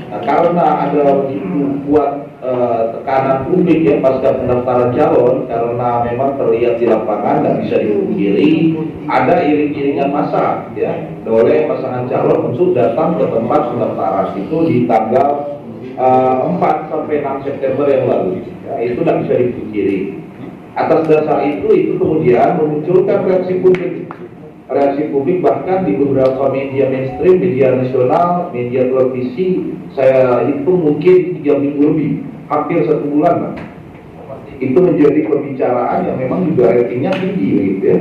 Nah, karena ada begitu kuat tekanan publik ya pasca pendaftaran calon, karena memang terlihat di lapangan dan bisa dipungkiri ada iring-iringan massa ya oleh pasangan calon untuk datang ke tempat pendaftaran itu di tanggal 4 sampai 6 September yang lalu ya, itu tidak bisa dipungkiri. Atas dasar itu kemudian memunculkan reaksi publik bahkan di beberapa media mainstream, media nasional, media televisi. Saya hitung mungkin 3 minggu lebih, hampir 1 bulan lah. Itu menjadi pembicaraan yang memang juga ratingnya tinggi gitu ya.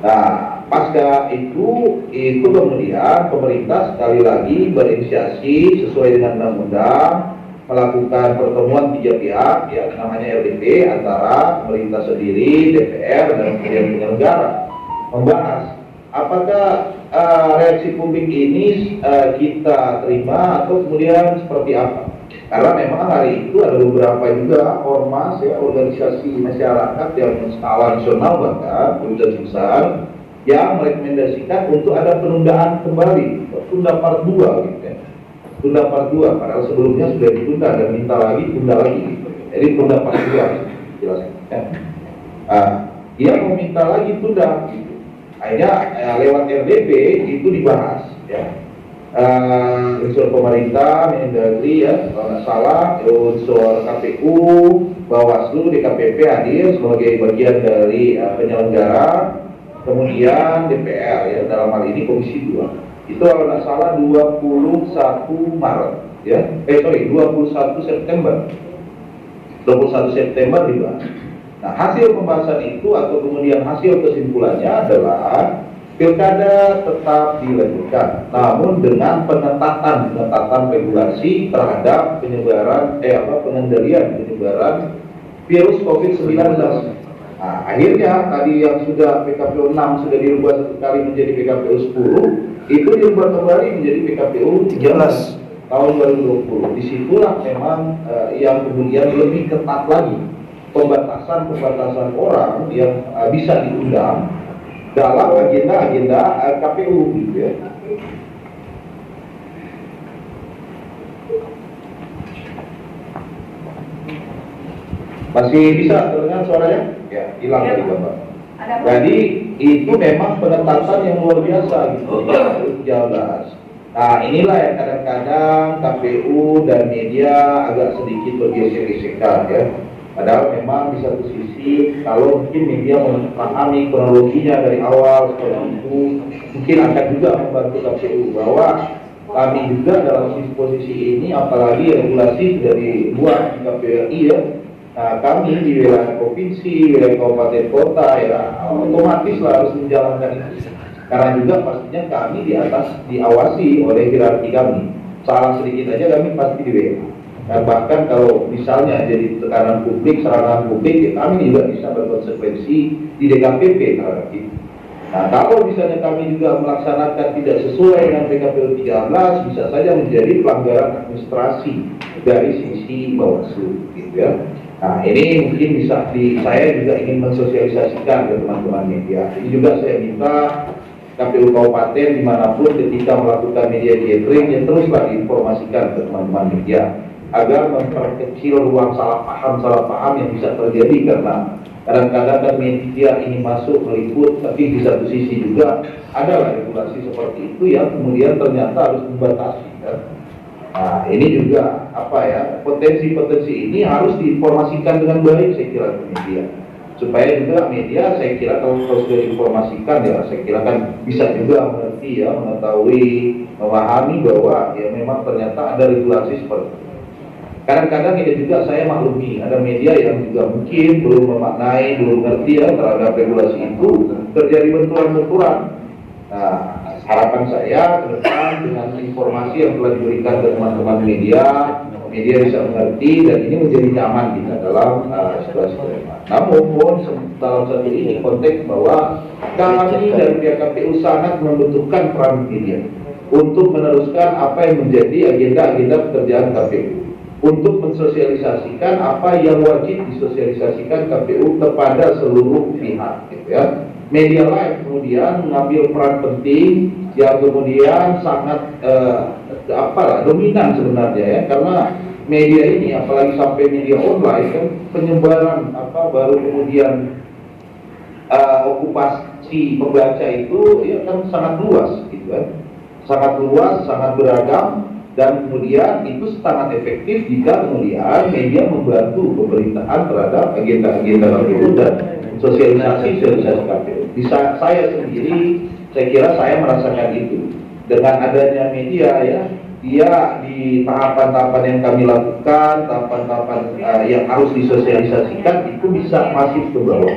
Nah, pasca itu kemudian pemerintah sekali lagi berinisiasi sesuai dengan undang-undang melakukan pertemuan 3 pihak ya, namanya RDP, antara pemerintah sendiri, DPR dan kemudian penyelenggara, membahas apakah reaksi publik ini kita terima atau kemudian seperti apa. Karena memang hari itu ada beberapa juga ormas ya, organisasi masyarakat yang skala nasional bahkan organisasi besar yang merekomendasikan untuk ada penundaan kembali, tunda part 2 gitu ya. Tunda part 2, padahal sebelumnya sudah ditunda dan minta lagi, tunda lagi gitu. Jadi tunda part 2 jelas ya. Dia meminta lagi tunda gitu. Akhirnya lewat RDP itu dibahas ya. Unsur pemerintah, Mendagri ya, kalau nggak salah, unsur KPU, Bawaslu, DKPP hadir sebagai bagian dari penyelenggara, kemudian DPR ya, dalam hal ini Komisi 2. Itu kalau nggak salah 21 Maret ya, 21 September. 21 September dibahas. Nah, hasil pembahasan itu atau kemudian hasil kesimpulannya adalah pilkada tetap dilanjutkan, namun dengan pengetatan regulasi terhadap pengendalian penyebaran virus COVID-19. Nah, akhirnya tadi yang sudah PKPU 6 sudah dirubah 1 kali menjadi PKPU 10, itu dirubah kembali menjadi PKPU 13 tahun 2020. Disitulah memang yang kemudian lebih ketat lagi pembatasan orang yang bisa diundang dalam agenda KPU gitu ya. Masih bisa terdengar suaranya? Ya, hilang tadi Bapak. Jadi itu memang pengetatan yang luar biasa gitu. 13. Nah, inilah yang kadang-kadang KPU dan media agak sedikit bergesek-gesekan ya. Padahal memang di satu sisi kalau mungkin media memahami kronologinya dari awal seperti itu, mungkin akan juga membantu KPU bahwa kami juga dalam posisi ini, apalagi regulasi sudah dibuat di KPRI ya. Nah, kami di wilayah provinsi, wilayah kabupaten kota ya, otomatis lah harus menjalankan itu. Karena juga pastinya kami di atas diawasi oleh hierarki kami. Salah sedikit aja kami pasti di WA. Dan bahkan kalau misalnya jadi tekanan publik, serangan publik, ya kami juga bisa berkonsekuensi di DKPP terhadap itu. Nah, kalau misalnya kami juga melaksanakan tidak sesuai dengan PKPU 13, bisa saja menjadi pelanggaran administrasi dari sisi Bawaslu, gitu ya. Nah, ini mungkin saya juga ingin mensosialisasikan ke teman-teman media. Ini juga saya minta KPU Kabupaten dimanapun ketika melakukan media gathering, ya teruslah diinformasikan ke teman-teman media agar memperkecil ruang salah paham yang bisa terjadi, karena kadang-kadang kan media ini masuk meliput, tapi di satu sisi juga adalah regulasi seperti itu yang kemudian ternyata harus membatasi. Kan? Nah, ini juga potensi-potensi ini harus diinformasikan dengan baik, saya kira, ke media, supaya juga media, saya kira kalau sudah diinformasikan, ya saya kira kan bisa juga mengerti, ya, mengetahui, memahami bahwa ya memang ternyata ada regulasi seperti itu. Kadang-kadang ini juga saya maklumi, ada media yang juga mungkin belum memaknai, belum mengerti, ya, terhadap regulasi itu, terjadi benturan-benturan. Nah, harapan saya ke depan dengan informasi yang telah diberikan ke teman-teman media bisa mengerti dan ini menjadi nyaman kita dalam situasi ke depan. Namun dalam satu ini konteks bahwa kami dari pihak KPU sangat membutuhkan peran media untuk meneruskan apa yang menjadi agenda-agenda pekerjaan KPU, untuk mensosialisasikan apa yang wajib disosialisasikan KPU kepada seluruh pihak, gitu ya. Media lain kemudian mengambil peran penting yang kemudian sangat dominan sebenarnya, ya, karena media ini apalagi sampai media online kan penyebaran baru kemudian okupasi pembaca itu ya kan sangat luas, gitu kan, sangat luas, sangat beragam. Dan kemudian itu sangat efektif jika kemudian media membantu pemerintahan terhadap agenda-agenda KPU dan sosialisasi KPU. Saya sendiri, saya kira saya merasakan itu. Dengan adanya media, ya, dia di tahapan-tahapan yang kami lakukan, tahapan-tahapan yang harus disosialisasikan itu bisa masif ke bawah,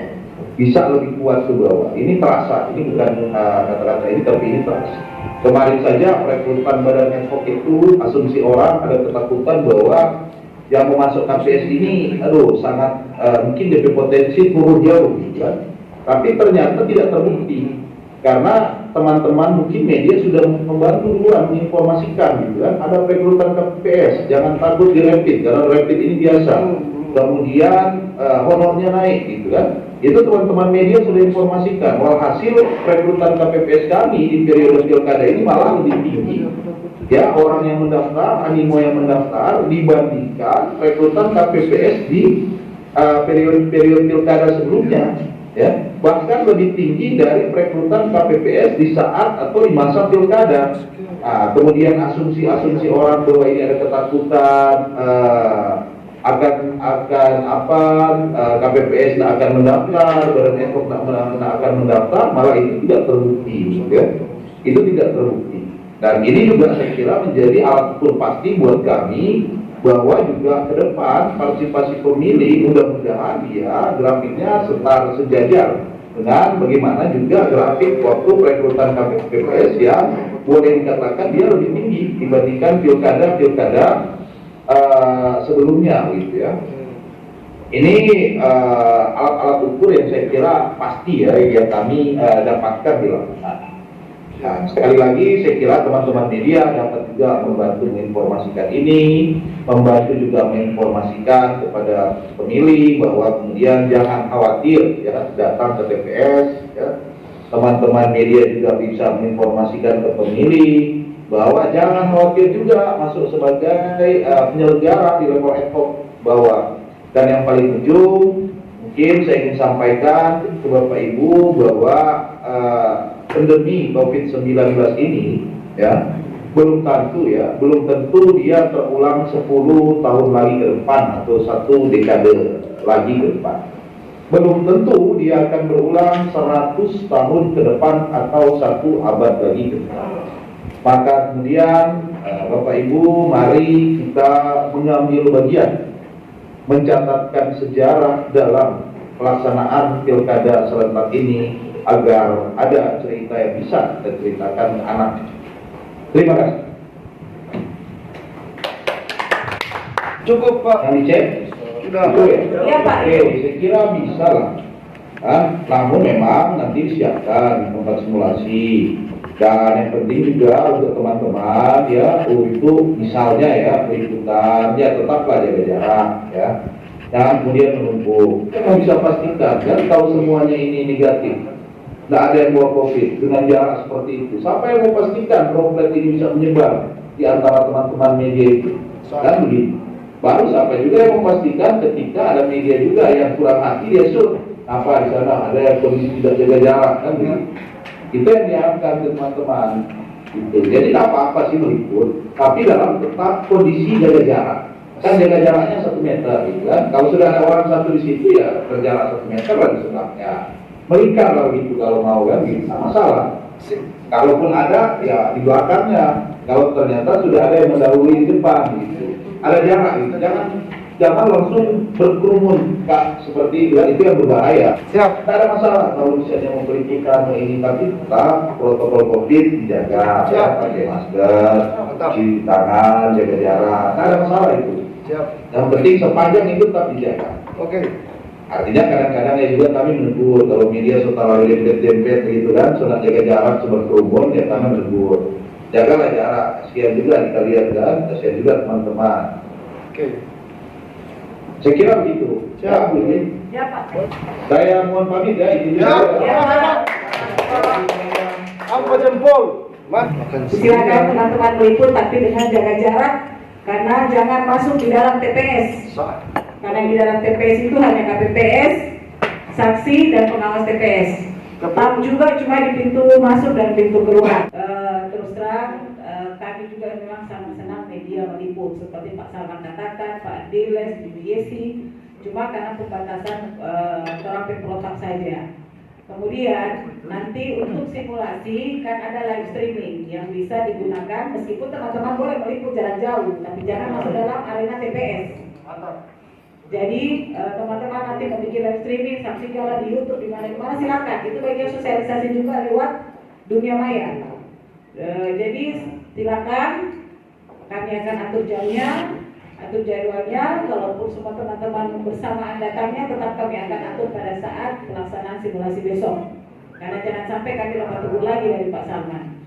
bisa lebih kuat ke bawah. Ini terasa, ini bukan kata-kata ini, tapi ini terasa. Kemarin saja perekrutan Badan Menko itu asumsi orang ada ketakutan bahwa yang mau masuk KPS ini, sangat mungkin DP potensi turun jauh, gitu kan. Tapi ternyata tidak terbukti karena teman-teman mungkin media sudah membantu duluan menginformasikan, gitu kan. Ada perekrutan KPS, jangan takut direpit karena rapid ini biasa. Kemudian honornya naik, gitu kan. Itu teman-teman media sudah informasikan. Walhasil rekrutan KPPS kami di periode pilkada ini malah lebih tinggi, ya, orang yang mendaftar, animo yang mendaftar dibandingkan rekrutan KPPS di periode pilkada sebelumnya, ya, bahkan lebih tinggi dari rekrutan KPPS di saat atau di masa pilkada. Nah, kemudian asumsi-asumsi orang bahwa ini ada ketakutan KPPS tidak akan mendaftar, Badan Menko tidak akan mendaftar, malah itu tidak terbukti, ya. Itu tidak terbukti. Dan ini juga saya kira menjadi alat ukur pasti buat kami bahwa juga ke depan partisipasi pemilih mudah-mudahan dia grafiknya sejajar dengan bagaimana juga grafik waktu perekrutan KPPS yang boleh dikatakan dia lebih tinggi dibandingkan pilkada sebelumnya, gitu ya. Ini alat-alat ukur yang saya kira pasti, ya, yang kami dapatkan di lapangan. Nah, sekali lagi saya kira teman-teman media dapat juga membantu menginformasikan ini, membantu juga menginformasikan kepada pemilih bahwa kemudian jangan khawatir, ya, datang ke TPS, ya. Teman-teman media juga bisa menginformasikan ke pemilih bahwa jangan khawatir juga masuk sebagai penyelenggara di level ad hoc bawah. Dan yang paling ujung mungkin saya ingin sampaikan ke Bapak Ibu bahwa pandemi COVID-19 ini, ya, belum tentu dia terulang 10 tahun lagi ke depan atau 1 dekade lagi ke depan. Belum tentu dia akan berulang 100 tahun ke depan atau 1 abad lagi ke depan. Maka kemudian Bapak Ibu, mari kita mengambil bagian mencatatkan sejarah dalam pelaksanaan pilkada serentak ini agar ada cerita yang bisa kita ceritakan ke anak. Terima kasih. Cukup, Pak. Yang dicek? Sudah. Betul, ya? Iya, Pak. Oke, saya kira bisa lah. Namun memang nanti disiapkan tempat simulasi. Dan yang penting juga untuk teman-teman, ya, untuk misalnya, ya, peliputan, ya, tetaplah jaga jarak, ya. Jangan kemudian menumpuk. Kita nggak bisa pastikan, kan tahu semuanya ini negatif. Nggak ada yang bawa COVID dengan jarak seperti itu. Siapa yang mau pastikan droplet ini bisa menyebar di antara teman-teman media itu? Kan begitu. Baru siapa juga yang memastikan ketika ada media juga yang kurang hati dia shoot. Apa di sana ada yang kondisi tidak jaga jarak kan begitu. Itu yang diharapkan ke teman-teman. Gitu. Jadi tidak apa-apa sih meliput, tapi dalam tetap kondisi jaga jarak. Kan jaga jaraknya 1 meter, gitu kan? Kalau sudah ada orang satu di situ ya berjarak 1 meter lah di sebelahnya. Melingkar lah gitu kalau mau kan, gitu. Tidak masalah. Kalaupun ada ya di belakangnya. Kalau ternyata sudah ada yang mendahului di depan, gitu. Ada jarak, gitu. Jangan langsung berkerumun, Kak. Seperti itu yang berbahaya. Siap. Tidak ada masalah kalau misalnya memperhatikan ini, tapi tetap protokol COVID dijaga, ya, pakai masker, cuci tangan, jaga jarak. Tidak ada masalah itu. Siap. Yang penting sepanjang itu tetap dijaga. Oke. Artinya kadang-kadang ya juga kami menegur kalau media setelah dempet-dempet gitu kan, sudah jaga jarak berkerumun ya kami menegur. Jagalah jarak. Kasihan juga kita lihat kan, kasihan juga teman-teman. Oke. Saya kira begitu. Siap. Ya Pak. Saya mohon pamit ya. Itu Ya. juga. Apa jempol? Mas. Silakan teman-teman meliput tapi dengan jaga jarak karena jangan masuk di dalam TPS. Karena di dalam TPS itu hanya KPPS, saksi dan pengawas TPS. Tamu juga cuma di pintu masuk dan pintu keluar. Terus terang kami juga memang sangat senang media meliput seperti Pak Salman katakan, Pak Diles, Bibi Yesi. Cuma karena pembatasan orang pemberontak saja. Kemudian nanti untuk simulasi kan ada live streaming yang bisa digunakan meskipun teman-teman boleh meliput jarak jauh, tapi jangan masuk dalam arena TPS. Jadi teman-teman nanti membuat live streaming, saksikan di YouTube di mana-mana silakan. Itu bagian sosialisasi juga lewat dunia maya. Jadi silakan, kami akan atur jamnya, atur jadwalnya. Kalaupun semua teman-teman bersamaan datangnya, tetap kami akan atur pada saat pelaksanaan simulasi besok. Karena jangan sampai kami lepas tunggu lagi dari Pak Salman.